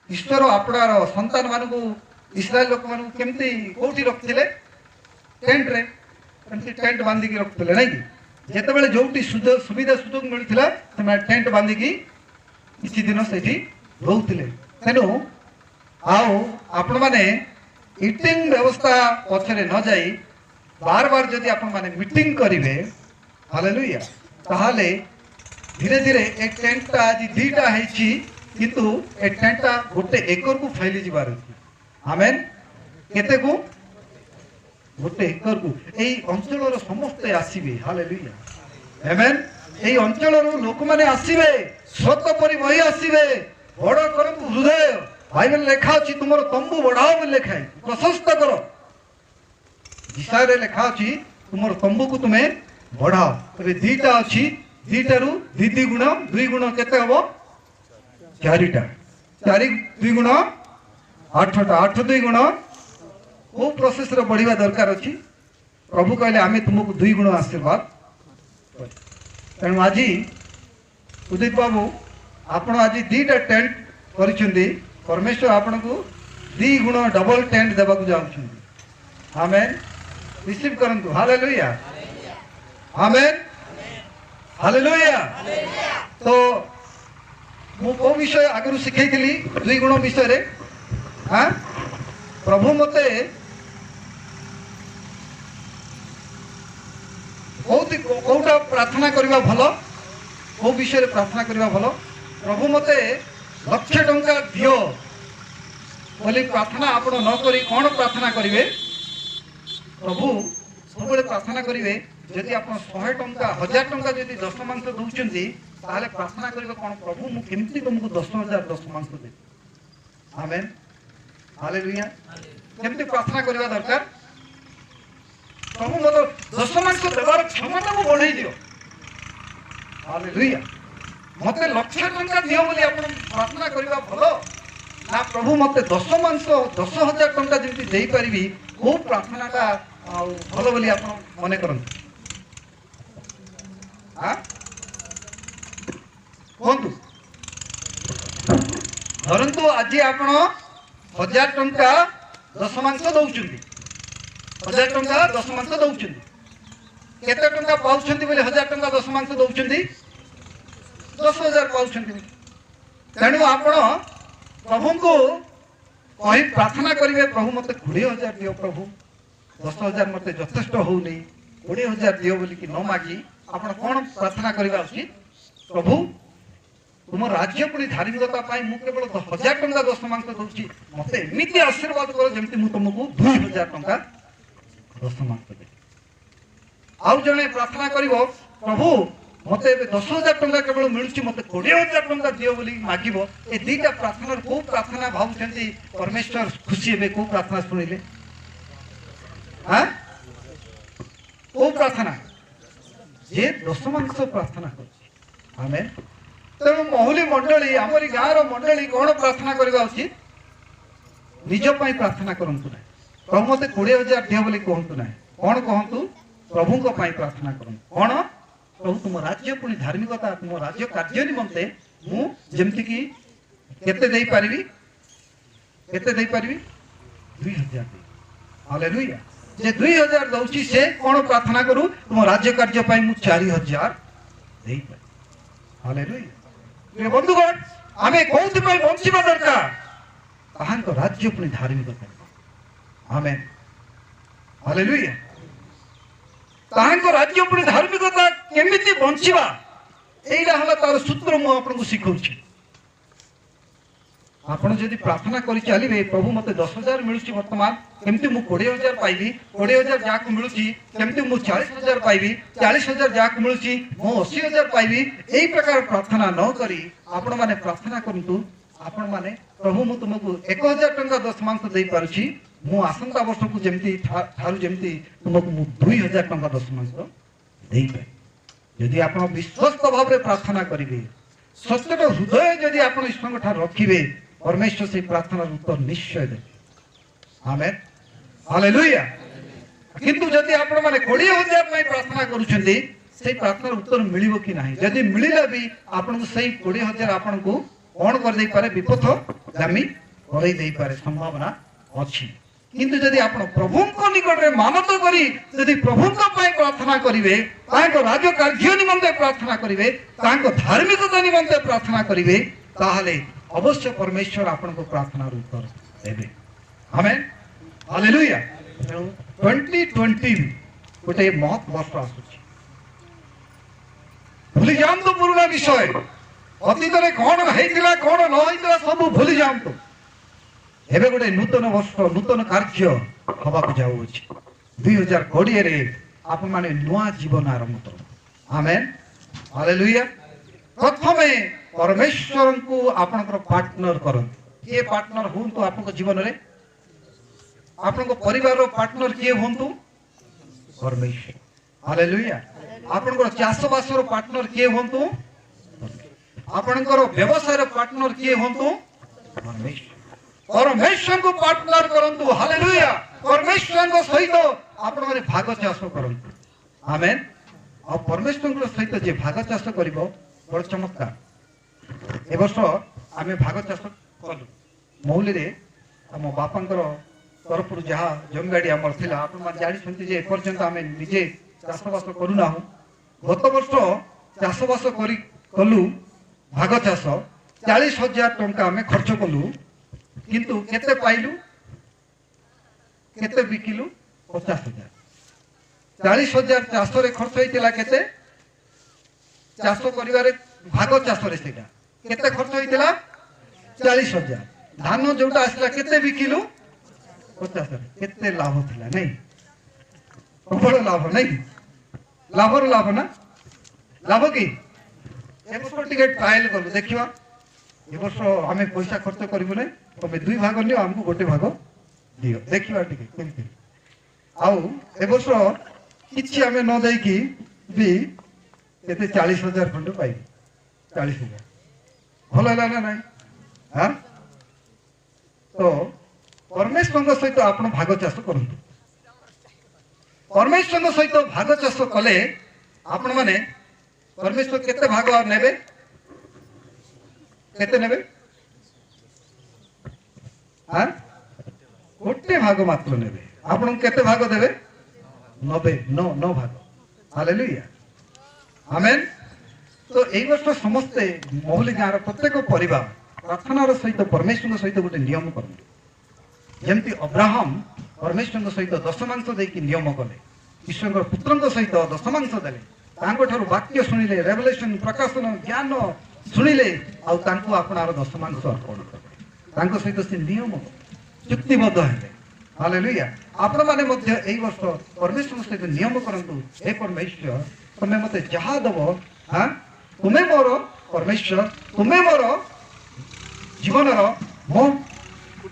ईश्वर आपणार संतान मान इस्राएल लोक मान केमती कौटी रखिले टेंट रे टेंट बांधिकी रखुले ना कि जिते जो सुविधा सुजोग मिलूला से टेंट बांधिकी किसी दिन से रोते तेणु आपण मैंने इटिंग व्यवस्था पछरे न जाई बार बार जदि आपण माने मीटिंग करेंगे हालेलुया ताहले धीरे धीरे एक टेंट आज दीटा है किंतु ए टेंट गोटे एकर को फैली जीवार आमेन केते को गोटे एकर को एई अंचल समस्ते आसीबे हालेलुया आमेन एई अंचल लोक माने आसीबे स्रोत परि बही आसीबे बड़ करंतु हृदय बाइबल लेखा अछि तुमर तंबू बढ़ाओ बोली लेखा है प्रशस्त करो विषय लेखा अछि तुमर तंबू को तुम्हें बढ़ाओ तबे दीटा अछि दीटारु दीदी गुण दुई गुण केते हबो चारिटा चारि दुई गुण आठटा आठ दुई गुण वो प्रोसेस रे बढ़िया दरकार अछि प्रभु कहले आमे तुमको दुई गुण आशीर्वाद तेणु आज उदित बाबू आपण आज दीटा टेंट करिसेंदी परमेश्वर आपण को दी गुण डबल टेंट देबा को जाउछंदी आमेन रिसीव करंतु हालेलुया आमेन हालेलुया तो मु को विषय आगु शिखैथिली दुई गुण विषय रे हां प्रभु मते कोटा प्रार्थना करबा भलो को विषय रे प्रार्थना करबा भलो प्रभु मते लक्ष टंका दियो बोली प्रार्थना आपण न करी कोन प्रार्थना करिवे प्रभु सबले प्रार्थना करिवे यदि आपण 100 टंका 1000 टंका यदि दशमांश दउचंती ताले प्रार्थना करिवे कोन प्रभु मु केमती तुमको 10000 दशमांश दे आमेन हालेलुया केमती प्रार्थना करबा दरकार प्रभु मत दशमांश देवार क्षमता को बढ़ाई दियो हालेलुया मते लक्ष टंका दियो बोली आपण प्रार्थना करबा भलो ना प्रभु मते दशमांश 10000 टंका जेमती देई परिबी को प्रार्थना का भलो बोली आपण मने करन हां कोंतु धरंतु आज आपण 1000 टंका दशमांश दउचंती 1000 टंका दशमांश दउचंती केते टंका पाउचंती बोली 1000 टंका दशमांश दउचंती 10000 पाउचंती तेणु आपण प्रभु को कही प्रार्थना करेंगे प्रभु मत 20000 दियो प्रभु 10000 मत यथेष्ट होनी 20000 दियो बोली कि न मागी आपण कौन प्रार्थना करबा उचित प्रभु तुम राज्य पुणी धार्मिकता पाई मु केवल 1000 टंका दशमांश दउची मते एमिति आशीर्वाद करो जेमति मु तुमको 2000 टंका दशमांश दे आउ जने प्रार्थना करिवो प्रभु मते 10000 टंका केवल मिलुची मते 20000 टंका दियो बोली मागिबो ए दीटा प्रार्थना को प्रार्थना भावुचंती परमेश्वर खुशी हेबे को प्रार्थना सुनिले हां को प्रार्थना जे दशमांश प्रार्थना कर आमेन तेणु महुली मंडली आमरी गाँव मंडली कौन प्रार्थना करवा उचित निज प्रार्थना करंतु ना प्रभु मते 20000 दियो बोली कहंतु ना कौन कहंतु प्रभु को प्रार्थना करंतु कौन प्रभु तुम राज्य पुणी धार्मिकता तुम राज्य कार्य निमंते मु जेमति कि केते देई परिबी 2000 दे हालेलुया जे 2000 दउची से कौन प्रार्थना करू तुम राज्य कार्य पाई मु 4000 देई पाई हालेलुया बंधुगण आमे कोथि पई बंचिबा दरकार ताहांको राज्य पुणी धार्मिकता आमेन हालेलुया ताहांको राज्य पुणी धार्मिकता केमिति बंचिबा एइला हला तार सूत्र मु आपन को सिखौछि आपण जदि प्रार्थना करि चलिबे प्रभु मते 10000 मिलुछि वर्तमान केमति मु 20000 पाइबी 20000 जाक मिलुछि केमति मु 40000 पाइबी 40000 जाक मिलुछि मु 80000 पाइबी एई प्रकार प्रार्थना न करी आपण माने प्रार्थना करंतु आपण माने प्रभु मु तुमको 1000 टंका दशमांश देई पारुछि मु आसंता वर्ष को जेमति थारु जेमति तुमको मु 2000 टंका दशमांश देई पाइ यदि आपण विश्वास भाव रे प्रार्थना करिवे सत्य हृदय यदि आपण ईश्वर ठार रखिबे परमेश्वर से प्रार्थना उत्तर निश्चय दे आमेन हालेलुया किंतु जदि आपण माने 20000 पई प्रार्थना करूछंती से प्रार्थना उत्तर मिलिबो कि नाही यदि मिलिला भी आपण को सही 20000 आपण को कौन कर दे पारे विपथ गामी करई दे पारे संभावना अछि किंतु यदि आपण प्रभु को निकट रे मानत करी यदि प्रभु को पय प्रार्थना करिवे ताको राज्य कार्य निमंते प्रार्थना करिवे ताको धार्मिकता निमंते प्रार्थना करिवे ताहले अवश्य परमेश्वर आपण को प्रार्थना उत्तर देबे आमेन हालेलुया 2020 गोटे महत् वर्ष आसुची भूली जातु पुराना विषय अतीत में कौन होता कौन न होता सब भूली जातु एबे गोटे नूतन वर्ष नूतन कार्य हवाक जाऊँच 2020 आपण माने नुआ जीवन आरंभ कर आमेन हालेलुया प्रथम परमेश्वर को आपनकर पार्टनर करंतु के पार्टनर होंतु आपन जीवन रे आपन परिवार रो पार्टनर के होंतु परमेश्वर हालेलुया आपन चाषबास रो पार्टनर के होंतु आपन व्यवसाय रो पार्टनर के होंतु परमेश्वर परमेश्वर को पार्टनर करंतु हालेलुया परमेश्वर को सहित आपण माने भाग चाष करंतु आमेन और परमेश्वर को सहित जे भाग चाष करिवो बड़ चमत्कार ए वर्ष आमे भाग चाष कलु मौली रे हम बापांकर तरफ जहाँ जमीगाड़ी आमर थिला आपण माने जानि छथि जे पर्यंत आमे निजे चाषबास करूना गत वर्ष चाषबास करी कलु भाग चाष 40,000 टंका आमे खर्च कलु किंतु केते पाइलु केते बिकिलु 50,000 40,000 चाष रे खर्च होइतिला केते चाष करिवारे भाग चाष रे सेटा केते खर्च होइतिला 40,000 धान जोटा आसला केते बिकिलु 50,000 केते लाभ थिला नहीं प्रबल लाभ नहीं लाभ लाभ ना लाभ की ए वर्ष टिके ट्रायल करू देखिबा ए वर्ष आमे पैसा खर्च करिबु नै तबे दुई भाग नियो हमको गोटे भाग दियो देखिबा टिके केमति आउ ए वर्ष किछि आमे न देई की भी केते 40,000 खंड पाई 40,000 भल हैला ना नहीं हां तो परमेश्वर सहित आपण भाग चाष करंतु परमेश्वर सहित भाग चाष कले आपण माने परमेश्वर केते भाग नेबे केते नेबे हां गोटे भाग मात्र नेबे आपण केते भाग देबे 9 भाग हालेलुया आमेन तो एई वर्ष समस्त मोहली गाँव प्रत्येक परिवार प्रार्थनार सहित परमेश्वर सहित गोटे नियम करंतु जमती अब्राहम परमेश्वर सहित दशमांश देकी नियम कले ईश्वर पुत्र सहित दशमांश देले तांको ठारू वाक्य सुनिले रेवलेशन प्रकाशन ज्ञान सुनिले आउ तांको आपनार दशमांश अर्पण कले तांको सहित से नियम चुक्तिबद्ध हेले हालेलुया आपण माने मध्य एई वर्ष परमेश्वर सहित नियम करंतु हे परमेश्वर तमे मते जहा दबो हां तुमे मोर परमेश्वर तुमे मोर जीवन रो मो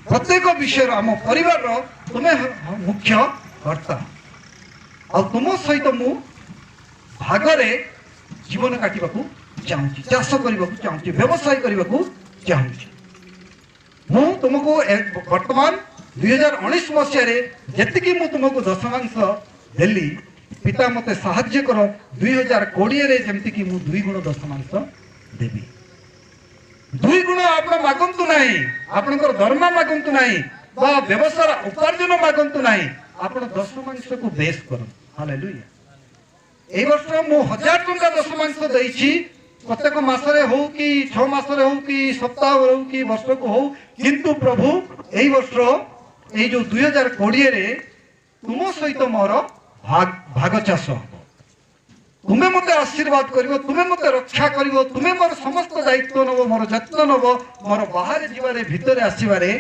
प्रत्येक विषय आम परिवार तुम्हें मुख्य कर्ता आ तुम सहित मु भागरे जीवन काटवा चाहूँ चाष करने चाहूँ व्यवसाय करने चाहूँ मु तुमको वर्तमान 2019 मसीह जी तुमको दशमांश देली पिता मत साहाय्य कर 2020 जमती मु 2 गुण दशमांश देवी 2 गुण आप मागंतु नहीं आपनकर दरमा मागंतु नहीं बा व्यवसाय उपार्जन मागंतु नहीं आपण दशमांश को बेस कर हालेलुया ए वर्ष मु 1000 टंका दशमांश देइछि प्रत्येक मासरे हो कि 6 मासरे हो कि सप्ताह हो कि वर्ष को हो किंतु प्रभु ए वर्ष ए जो 2020 रे तुम सहित मोर भाग चाष हो तुम्हें मत आशीर्वाद कर तुम्हें मत रक्षा कर तुम्हें मोर समस्त दायित्व नब मोर जत्न नब मोर बाहर जीवारे भितर आसबारे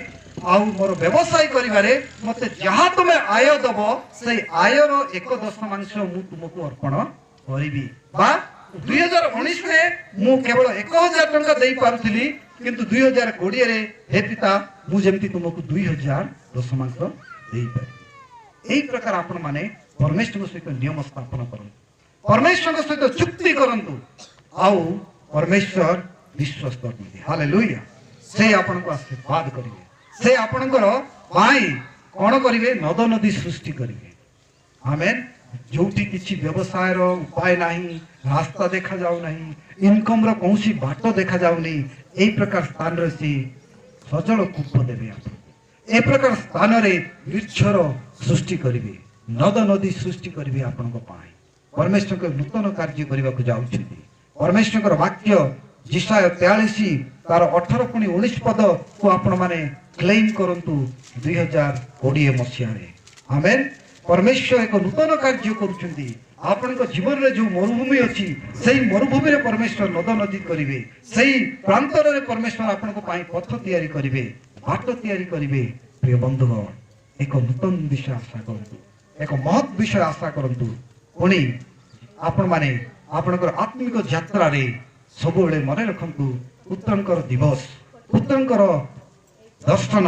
आउ मोर व्यवसाय करिवारे मते जहाँ तुम्हें आय दब से आयर 1/10 मु तुमको अर्पण करिबी बा 2019 में मु केवल 1000 टंका देई पारुथिली किंतु 2020 रे हे पिता मु जेमती तुमको 2000 देई पारि एई प्रकार आपण माने परमेश्वर सहित नियम स्थापन करन परमेश्वर सहित चुक्ति करंतु आउ परमेश्वर विश्वास करते हालेलुया से आपण को आशीर्वाद करिवे से आपणकर पाई कौन करिवे नद नदी सृष्टि करिवे आमेन जोटी किछि व्यवसाय रो उपाय नाही रास्ता देखा जाउ नाही इनकम रो कोनसी बाटो देखा जाउ नहीं এই প্রকার স্থান রে সজল কূপ দেবে ए प्रकार स्थान रे वृक्षर सृष्टि करिवे नद नदी सृष्टि करिवे आपनको पाए परमेश्वर को नूतन कार्य करबा को जाउछथि परमेश्वर वाक्य जिसाय 43 तार 18 पुनी 19 पद को आपण माने क्लेम करंतु 2020 मसिया रे आमेन परमेश्वर एक नूतन कार्य करूछथि आपनको जीवन रे जो मरुभूमि अछि सेही मरुभूमि रे परमेश्वर नद नदी करिवे सेही प्रांतर रे परमेश्वर आपनको पाए पथ तयारी करिवे बाट तैयारी करिवे प्रिय बंधुगण एक नूतन विषय आशा करंतु एक महत् विषय आशा करंतु पुणी आपण माने आपणकर आत्मिक यात्रा रे सबुले मने रखंतु पुत्रंकर दिवस पुत्रंकर दर्शन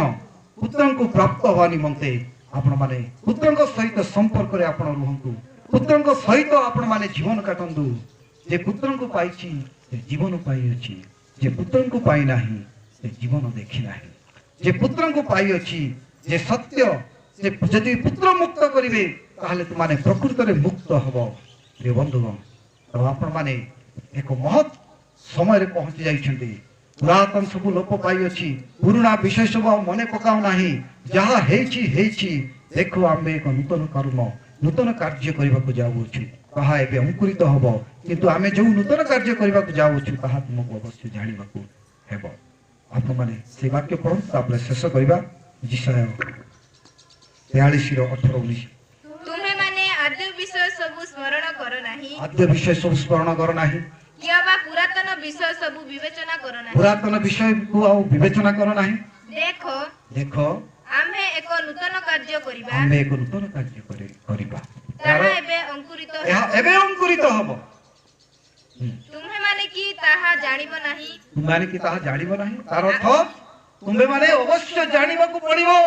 पुत्रंको प्राप्त हवा निमंते आपण माने पुत्रंक सहित संपर्क रे आपण रहंतु पुत्रंक सहित आपण माने जीवन काटंतु जे पुत्रंको पाइछि से जीवन पाइ अछि जे पुत्रंको पाइ नाही से जीवन देखि नाही जे पुत्र को पाई अछि जे सत्य जे यदि पुत्र मुक्त करिवे ताहले तुमाने प्रकृत रे मुक्त हबो प्रिय बंधुगण तो आपण माने एक महत् समय रे पहुंच जाई छथि पुरातन सब लोप पाई अछि पुराना विषय सब मने पकाउ नाही जहा हेछि देखो आमे एक नूतन कर्म नूतन कार्य करबा को जाउ अछि कहा एबे अंकुरित हबो किंतु आमे जो नूतन कार्य करबा को जाउ अछि ताहा तुमको अवश्य जानिबा को हेबो आप माने से वाक्य पढ़ो तापर शेष करबा जिसाय 43 रो 18 19 तुम्हे माने आद्य विषय सब स्मरण करो नाही आद्य विषय सब स्मरण करो नाही किबा पुरातन विषय सब विवेचना करो नाही पुरातन विषय को आ विवेचना करो नाही देखो देखो आमे एक नूतन कार्य करिबा आमे एक नूतन कार्य करिबा ताहा एबे अंकुरित हबो तुम्हे माने कि ताहा जानिबो नाही तुम्हे माने कि ताहा जानिबो नाही तार अर्थ तुम्हे माने अवश्य जानिबा को पड़िबो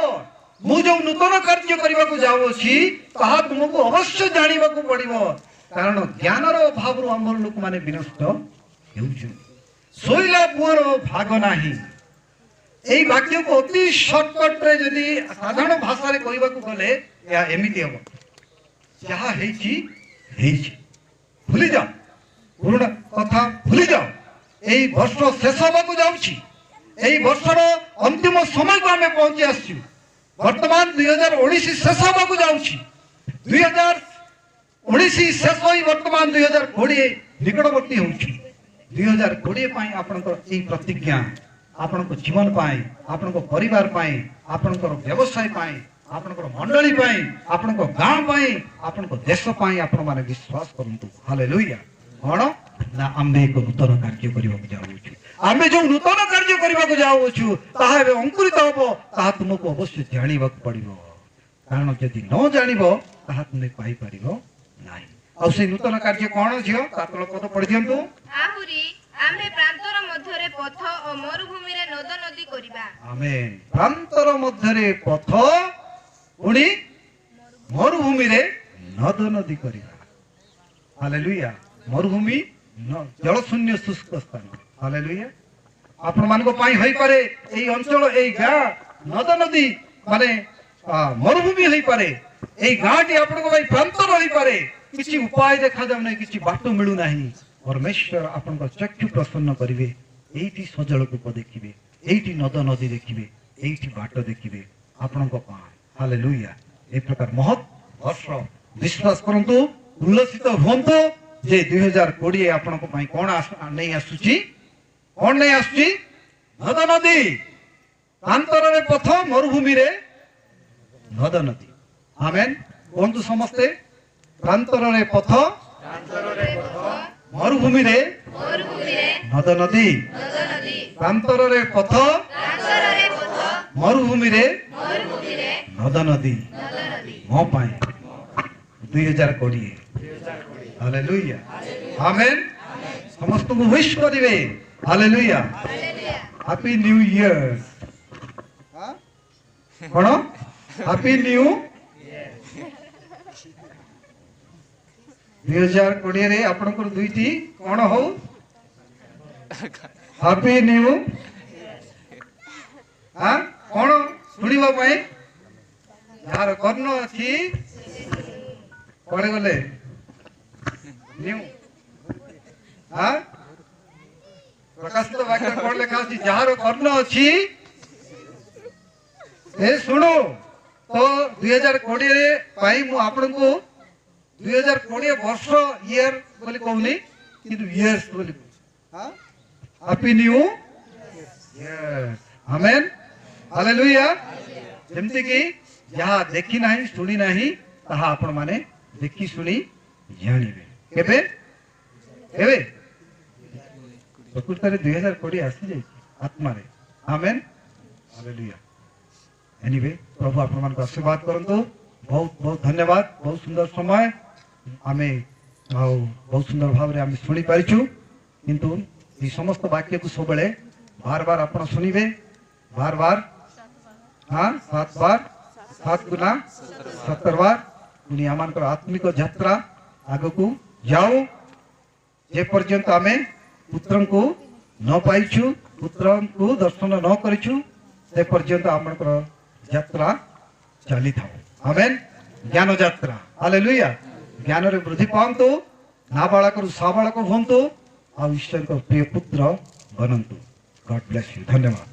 मु जो नूतन कार्य करबा को जाउ छी ताहा तुमको अवश्य जानिबा को पड़िबो कारण ज्ञान रो अभाव रो हमर लोक माने विनष्ट हेउछु सोइला पुअर भाग नाही एई वाक्य को अति शॉर्टकट रे यदि साधारण भाषा रे कहबा को गले या एमिति हबो जहा हेछि भूली जाओ पुराना कथा भूली जाओ एई वर्ष शेष होबाकू जाउछि एई वर्षर अंतिम समय को हमें पहुंची आछी वर्तमान 2019 शेष होबाकू जाउछि 2019 शेष होई वर्तमान 2020 निकटवर्ती होउछि 2020 पाई आपनकर एई प्रतिज्ञा आपनकर जीवन पाई आपनकर परिवार पाई आपनकर व्यवसाय पाई आपनकर मंडली पाई आपनकर गांव पाई आपनकर देश पाई आपण माने विश्वास करंतु हालेलुया कौन ना आम्बे एक नूतन कार्य करबा जाउछु आम्बे जो नूतन कार्य करबा जाउछु ताहा एबे अंकुरित हबो ताहा तुमको अवश्य जानिबा पड़िबो कारण यदि न जानिबो ताहा तुमे पाई परिबो नाही आ से नूतन कार्य कोन जियो तातल पद पढि दियंतु आहुरी आमे प्रांतर मध्य रे पथ ओ मरुभूमि रे नद नदी करबा आमेन प्रांतर मध्य रे पथ उनी मरुभूमि रे नद नदी करबा हालेलुया मरुभूमि जल शून्य शुष्क स्थान हालेलुया आपण मान को पाई होई पारे एई अंचल एई गा नद नदी माने मरुभूमि होई पारे एई गाटी आपण को भाई प्रांतर होई पारे किछि उपाय देखा जाउ नै किछि बाटो मिलु नाही परमेश्वर आपण को चक्षु प्रसन्न करिवे एईटी सजल कूप देखिबे एईटी नद नदी देखिबे एईटी बाटो देखिबे आपण को पाए हालेलुया ए प्रकार महत् वर्ष विश्वास करंतु उल्लसित होंतु जे 2020 आपण को पाई कोन नहीं आसुची कोन नहीं आसुची नद नदी प्रांतर रे पथ मरुभूमि रे नद नदी आमेन कोंतु समस्ते प्रांतर रे पथ मरुभूमि रे नद नदी प्रांतर रे पथ मरुभूमि रे नद नदी मो पाई 2020 हालेलुया आमेन समस्त को विश करिवे हालेलुया हैप्पी न्यू ईयर हां कोन हैप्पी न्यू 2020 रे आपण को दुईटी कोन हो हैप्पी न्यू हां कोन सुनिबा पई यार करनो अछि पड़े गले न्यू हाँ ପ୍ରକାଶିତ ବାକ୍ୟ କଣ ଲେଖା ଅଛି? ଯାହାର କର୍ଣ୍ଣ ଅଛି ଏ ଶୁଣୁ। ତ 2020 ପାଇଁ ମୁଁ ଆପଣଙ୍କୁ 2020 ବର୍ଷ ଇୟର ବୋଲି କହୁନି, କିନ୍ତୁ ଇୟର୍ସ ବୋଲି ହ୍ୟାପି ନ୍ୟୁ ଇୟର। ଆମେନ୍, ହାଲେଲୁୟା। ଯେମିତି କି ଯାହା ଦେଖି ନାହିଁ ଶୁଣି ନାହିଁ ତାହା ଆପଣ ମାନେ ଦେଖି ଶୁଣି ଜାଣିବେ। କେବେ କେବେ ପ୍ରକୃତରେ 2020 ଆସିଯାଇଛି ଆତ୍ମାରେ। ଆମେନ୍, ହାଲେଲୁୟା। ଏନିୱେ ପ୍ରଭୁ ଆପଣମାନଙ୍କୁ ଆଶୀର୍ବାଦ କରନ୍ତୁ। ବହୁତ ବହୁତ ଧନ୍ୟବାଦ। ବହୁତ ସୁନ୍ଦର ସମୟ ଆମେ ଆଉ ବହୁତ ସୁନ୍ଦର ଭାବରେ ଆମେ ଶୁଣିପାରିଛୁ। କିନ୍ତୁ এই সমস্ত বাক্যକୁ ସବୁବେଳେ ବାର ବାର ଆପଣ ଶୁଣିବେ। ବାର ବାର, ହଁ 7 ବାର, 7 ଗୁଣା 17 ବାର। ପୁଣି ଆମମାନଙ୍କର ଆତ୍ମିକ ଯାତ୍ରା ଆଗକୁ ଯାଉ। ଯେ ପର୍ଯ୍ୟନ୍ତ ଆମେ ପୁତ୍ରଙ୍କୁ ନ ପାଇଛୁ, ପୁତ୍ରଙ୍କୁ ଦର୍ଶନ ନ କରିଛୁ, ସେ ପର୍ଯ୍ୟନ୍ତ ଆମମାନଙ୍କର ଯାତ୍ରା ଚାଲିଥାଉ। ଆମେନ୍, ଜ୍ଞାନ ଯାତ୍ରା। ହାଲେଲୁୟା। ଜ୍ଞାନରେ ବୃଦ୍ଧି ପାଆନ୍ତୁ, ନାବାଳକରୁ ସାବାଳକ ହୁଅନ୍ତୁ, ଆଉ ଈଶ୍ୱରଙ୍କ ପ୍ରିୟ ପୁତ୍ର बनन्तु। God bless you. धन्यवाद।